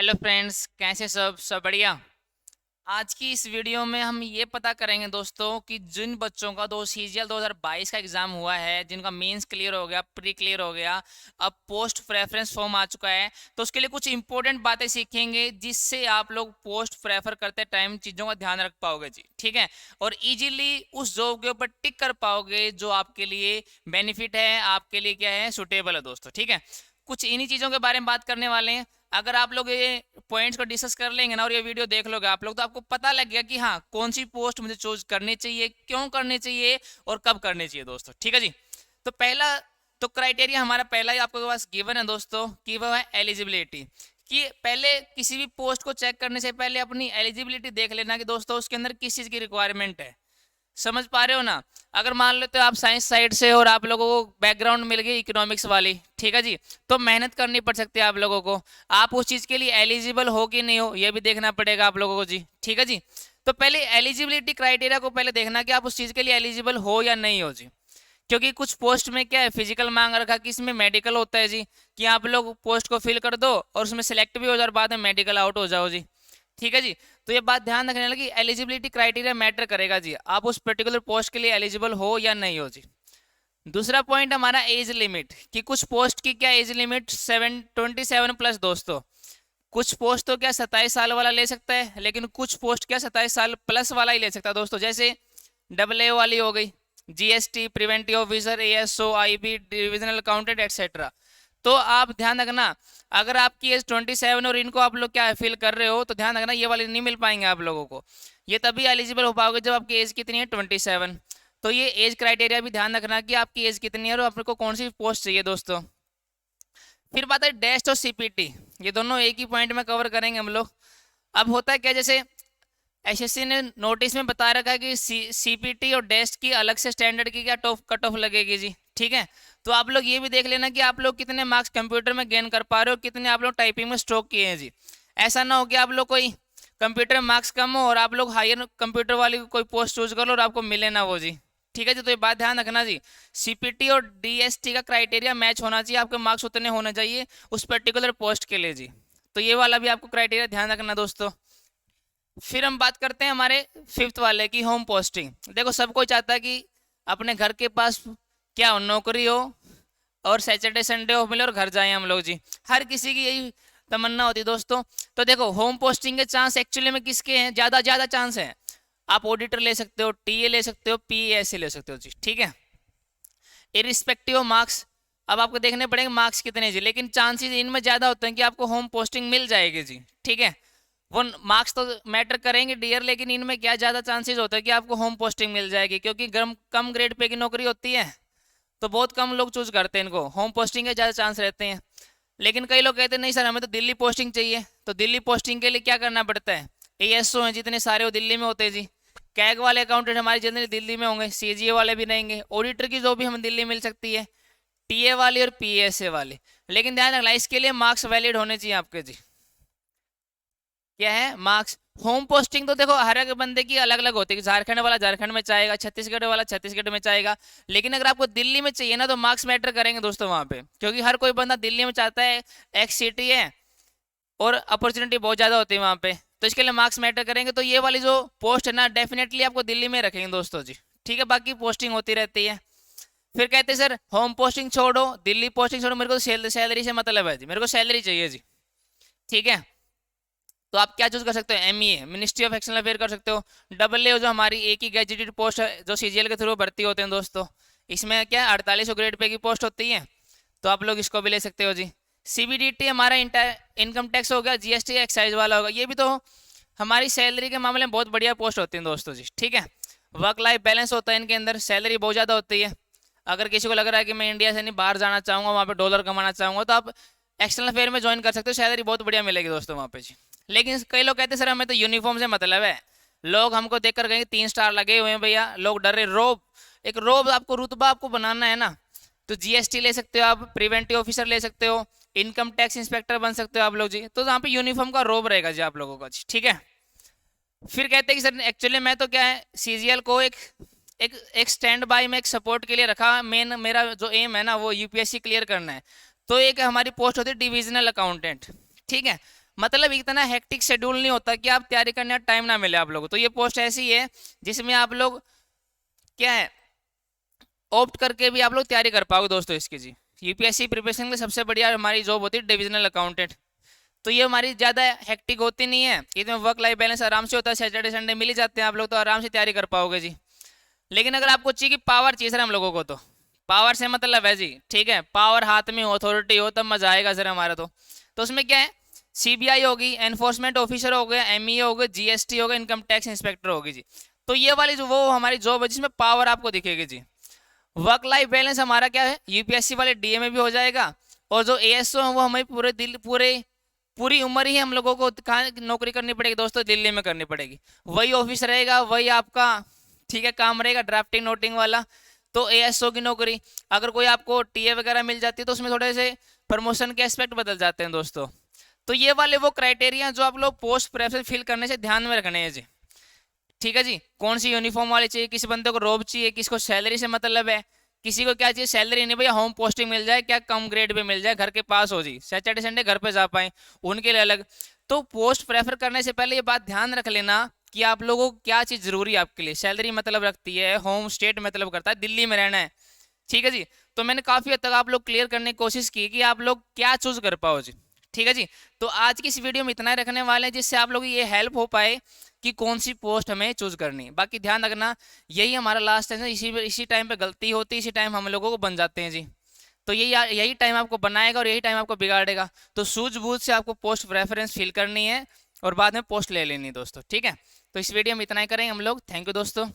Hello friends, कैसे सब बढ़िया। आज की इस वीडियो में हम ये पता करेंगे दोस्तों कि जिन बच्चों का दो सीजीएल 2022 का एग्ज़ाम हुआ है, जिनका मेंस क्लियर हो गया, प्री क्लियर हो गया, अब पोस्ट प्रेफरेंस फॉर्म आ चुका है, तो उसके लिए कुछ इंपॉर्टेंट बातें सीखेंगे जिससे आप लोग पोस्ट प्रेफर करते टाइम चीज़ों का ध्यान रख पाओगे जी। ठीक है, और इजीली उस जॉब के ऊपर टिक कर पाओगे जो आपके लिए बेनिफिट है, आपके लिए क्या है, सुटेबल है दोस्तों। ठीक है, कुछ इन्हीं चीज़ों के बारे में बात करने वाले हैं। अगर आप लोग ये पॉइंट्स को डिस्कस कर लेंगे ना और ये वीडियो देख लोगे आप लोग, तो आपको पता लग गया कि हाँ, कौन सी पोस्ट मुझे चूज करनी चाहिए, क्यों करनी चाहिए और कब करनी चाहिए दोस्तों। ठीक है जी। तो पहला तो क्राइटेरिया हमारा पहला ही आपके पास गिवन है दोस्तों कि वह है एलिजिबिलिटी। कि पहले किसी भी पोस्ट को चेक करने से पहले अपनी एलिजिबिलिटी देख लेना कि दोस्तों उसके अंदर किस चीज़ की रिक्वायरमेंट है। समझ पा रहे हो ना। अगर मान लेते हो आप साइंस साइड से और आप लोगों को बैकग्राउंड मिल गई इकोनॉमिक्स वाली, ठीक है जी, तो मेहनत करनी पड़ सकती है आप लोगों को। आप उस चीज़ के लिए एलिजिबल हो कि नहीं हो ये भी देखना पड़ेगा आप लोगों को जी। ठीक है जी। तो पहले एलिजिबिलिटी क्राइटेरिया को पहले देखना कि आप उस चीज़ के लिए एलिजिबल हो या नहीं हो जी। क्योंकि कुछ पोस्ट में क्या है, फिजिकल मांग रखा कि इसमें मेडिकल होता है जी, कि आप लोग पोस्ट को फिल कर दो और उसमें सेलेक्ट भी हो जाओ और बाद में मेडिकल आउट हो जाओ जी। ठीक है जी। तो ये बात ध्यान रखने लगी, एलिजिबिलिटी क्राइटेरिया मैटर करेगा जी, आप उस पर्टिकुलर पोस्ट के लिए एलिजिबल हो या नहीं हो जी। दूसरा पॉइंट हमारा एज लिमिट, कि कुछ पोस्ट की क्या एज लिमिट 27 प्लस दोस्तों। कुछ पोस्ट तो क्या 27 साल वाला ले सकता है, लेकिन कुछ पोस्ट क्या 27 साल प्लस वाला ही ले सकता है दोस्तों। जैसे डबल ए वाली हो गई, GST, preventive officer, ASO, IB, divisional accountant etcetera. तो आप ध्यान रखना, अगर आपकी एज 27 और इनको आप लोग क्या फिल कर रहे हो, तो ध्यान रखना ये वाले नहीं मिल पाएंगे आप लोगों को। ये तभी एलिजिबल हो पाओगे जब आपकी एज कितनी है, 27। तो ये एज क्राइटेरिया भी ध्यान रखना कि आपकी एज कितनी है और आपको कौन सी पोस्ट चाहिए दोस्तों। फिर बात है डेस्ट और सीपीटी, ये दोनों एक ही पॉइंट में कवर करेंगे हम लोग। अब होता है क्या, जैसे एसएससी ने नोटिस में बता रखा है कि सीपीटी और डेस्ट की अलग से स्टैंडर्ड की क्या कट ऑफ लगेगी जी। ठीक है, तो आप लोग ये भी देख लेना कि आप लोग कितने मार्क्स कंप्यूटर में गेन कर पा रहे हो, कितने आप लोग टाइपिंग में स्ट्रोक किए हैं जी। ऐसा ना हो कि आप लोग कोई कंप्यूटर में मार्क्स कम हो और आप लोग हायर कंप्यूटर वाली कोई पोस्ट चूज कर लो और आपको मिले ना वो जी। ठीक है जी, तो ये बात ध्यान रखना जी, सीपीटी और डीएसटी का क्राइटेरिया मैच होना चाहिए, आपके मार्क्स उतने होने चाहिए उस पर्टिकुलर पोस्ट के लिए जी। तो ये वाला भी आपको क्राइटेरिया ध्यान रखना दोस्तों। फिर हम बात करते हैं हमारे फिफ्थ वाले की, होम पोस्टिंग। देखो सब कोई चाहता है कि अपने घर के पास क्या हो, नौकरी हो और सैटरडे संडे ऑफ मिले और घर जाएं हम लोग जी। हर किसी की यही तमन्ना होती है दोस्तों। तो देखो होम पोस्टिंग के चांस एक्चुअली में किसके हैं, ज़्यादा ज़्यादा चांस है। आप ऑडिटर ले सकते हो, टीए ले सकते हो, पीएससी ले सकते हो जी। ठीक है, इरिस्पेक्टिव ऑफ मार्क्स, अब आपको देखने पड़ेंगे मार्क्स कितने जी, लेकिन चांसेस इनमें ज़्यादा होते हैं कि आपको होम पोस्टिंग मिल जाएगी जी। ठीक है, वो मार्क्स तो मैटर करेंगे डियर, लेकिन इनमें क्या ज़्यादा चांसेस होता है कि आपको होम पोस्टिंग मिल जाएगी, क्योंकि कम ग्रेड पे की नौकरी होती है तो बहुत कम लोग चूज करते हैं इनको, होम पोस्टिंग के ज़्यादा चांस रहते हैं। लेकिन कई लोग कहते हैं नहीं सर हमें तो दिल्ली पोस्टिंग चाहिए, तो दिल्ली पोस्टिंग के लिए क्या करना पड़ता है, एएसओ हैं जितने सारे वो दिल्ली में होते हैं जी। कैग वाले अकाउंटेंट हमारे जितने दिल्ली में होंगे, सीजीए वाले भी रहेंगे, ऑडिटर की जो भी हमें दिल्ली मिल सकती है, टीए वाली और पीएसए वाले। लेकिन ध्यान रखना इसके लिए मार्क्स वैलिड होने चाहिए आपके जी। क्या है, मार्क्स। होम पोस्टिंग तो देखो हर एक बंदे की अलग अलग होती है, झारखंड वाला झारखंड में चाहेगा, छत्तीसगढ़ वाला छत्तीसगढ़ में चाहेगा। लेकिन अगर आपको दिल्ली में चाहिए ना तो मार्क्स मैटर करेंगे दोस्तों वहां पे, क्योंकि हर कोई बंदा दिल्ली में चाहता है, एक सिटी है और अपॉर्चुनिटी बहुत ज़्यादा होती है वहाँ पे, तो इसके लिए मार्क्स मैटर करेंगे। तो ये वाली जो पोस्ट है ना डेफिनेटली आपको दिल्ली में रखेंगे दोस्तों जी। ठीक है, बाकी पोस्टिंग होती रहती है। फिर कहते हैं सर होम पोस्टिंग छोड़ो, दिल्ली पोस्टिंग छोड़ो, मेरे को सैलरी से मतलब है जी, मेरे को सैलरी चाहिए जी। ठीक है, तो आप क्या चूज कर सकते हो, MEA, ministry of external affair कर सकते हो। डबल ए जो हमारी एक ही गैजेटेड पोस्ट है जो सीजीएल के थ्रू भर्ती होते हैं दोस्तों, इसमें क्या 4800 ग्रेड पे की पोस्ट होती है, तो आप लोग इसको भी ले सकते हो जी। सीबीडीटी हमारा इनकम टैक्स हो गया, जीएसटी एक्साइज वाला होगा, ये भी तो हमारी सैलरी के मामले में बहुत बढ़िया पोस्ट होती है दोस्तों जी। ठीक है, वर्क लाइफ बैलेंस होता है इनके अंदर, सैलरी बहुत ज़्यादा होती है। अगर किसी को लग रहा है कि मैं इंडिया से नहीं बाहर जाना चाहूँगा, वहाँ पे डॉलर कमाना चाहूँगा, तो आप एक्सटर्नल अफेयर में ज्वाइन कर सकते हो, सैलरी बहुत बढ़िया मिलेगी दोस्तों वहाँ पे जी। लेकिन कई लोग कहते हैं सर हमें तो यूनिफॉर्म से मतलब है, लोग हमको देखकर कहेंगे 3 स्टार लगे हुए हैं भैया, लोग डर रहे, रोब, एक रोब आपको रुतबा आपको बनाना है ना, तो जीएसटी ले सकते हो आप, प्रिवेंटिव ऑफिसर ले सकते हो, इनकम टैक्स इंस्पेक्टर बन सकते हो आप लोग जी। तो यहाँ पे यूनिफॉर्म का रोब रहेगा जी आप लोगों का जी। ठीक है, फिर कहते हैं कि सर एक्चुअली मैं तो क्या है सीजीएल को एक एक एक स्टैंड बाय में एक सपोर्ट के लिए रखा, मेन मेरा जो एम है ना वो यूपीएससी क्लियर करना है। तो एक हमारी पोस्ट होती है डिविजनल अकाउंटेंट। ठीक है, मतलब इतना हेक्टिक शेड्यूल नहीं होता कि आप तैयारी करने का टाइम ना मिले आप लोगों को। तो ये पोस्ट ऐसी है जिसमें आप लोग क्या है ऑप्ट करके भी आप लोग तैयारी कर पाओगे दोस्तों इसकी जी। यूपीएससी प्रिपरेशन के सबसे बढ़िया हमारी जॉब होती है डिविजनल अकाउंटेंट। तो ये हमारी ज़्यादा हेक्टिक होती नहीं है, इसमें वर्क लाइफ बैलेंस आराम से होता है, सैटरडे संडे मिल ही जाते हैं आप लोग, तो आराम से तैयारी कर पाओगे जी। लेकिन अगर आपको चाहिए कि पावर चाहिए सर हम लोगों को, तो पावर से मतलब है जी, ठीक है, पावर हाथ में हो, अथॉरिटी हो, तब मजा आएगा सर हमारा। तो उसमें क्या है, सीबीआई होगी, एनफोर्समेंट ऑफिसर हो गया, एमईए हो गया, जीएसटी हो गया, इनकम टैक्स इंस्पेक्टर होगी जी। तो ये वाली जो वो हमारी जॉब है जिसमें पावर आपको दिखेगी जी। वर्क लाइफ बैलेंस हमारा क्या है, यूपीएससी वाले डीए में भी हो जाएगा, और जो एएसओ है वो हमें पूरी उम्र ही हम लोगों को कहाँ नौकरी करनी पड़ेगी दोस्तों, दिल्ली में करनी पड़ेगी। वही ऑफिस रहेगा, वही आपका ठीक है काम रहेगा, ड्राफ्टिंग नोटिंग वाला। तो एएसओ की नौकरी, अगर कोई आपको टीए वगैरह मिल जाती है तो उसमें थोड़े से प्रमोशन के एस्पेक्ट बदल जाते हैं दोस्तों। तो ये वाले वो क्राइटेरिया जो आप लोग पोस्ट प्रेफरेंस फिल करने से ध्यान में रखने हैं जी, ठीक है जी। कौन सी यूनिफॉर्म वाली चाहिए, किसी बंदे को रोब चाहिए, किसको सैलरी से मतलब है, किसी को क्या चाहिए, सैलरी नहीं भैया होम पोस्टिंग मिल जाए, क्या कम ग्रेड पे मिल जाए, घर के पास हो जी, सैटरडे संडे घर पे जा पाए, उनके लिए अलग। तो पोस्ट प्रेफर करने से पहले ये बात ध्यान रख लेना कि आप लोगों को क्या चीज़ जरूरी है आपके लिए। सैलरी मतलब रखती है, होम स्टेट मतलब करता है, दिल्ली में रहना है, ठीक है जी। तो मैंने काफ़ी हद तक आप लोग क्लियर करने की कोशिश की कि आप लोग क्या चूज कर पाओ जी, ठीक है जी। तो आज की इस वीडियो में इतना ही रखने वाले हैं जिससे आप लोग ये हेल्प हो पाए कि कौन सी पोस्ट हमें चूज करनी है। बाकी ध्यान रखना यही हमारा लास्ट है, इसी टाइम पे गलती होती है, इसी टाइम हम लोगों को बन जाते हैं जी। तो यही टाइम आपको बनाएगा और यही टाइम आपको बिगाड़ेगा। तो सूझबूझ से आपको पोस्ट प्रेफरेंस फिल करनी है और बाद में पोस्ट ले लेनी है दोस्तों, ठीक है। तो इस वीडियो में इतना ही करेंगे हम लोग। थैंक यू दोस्तों।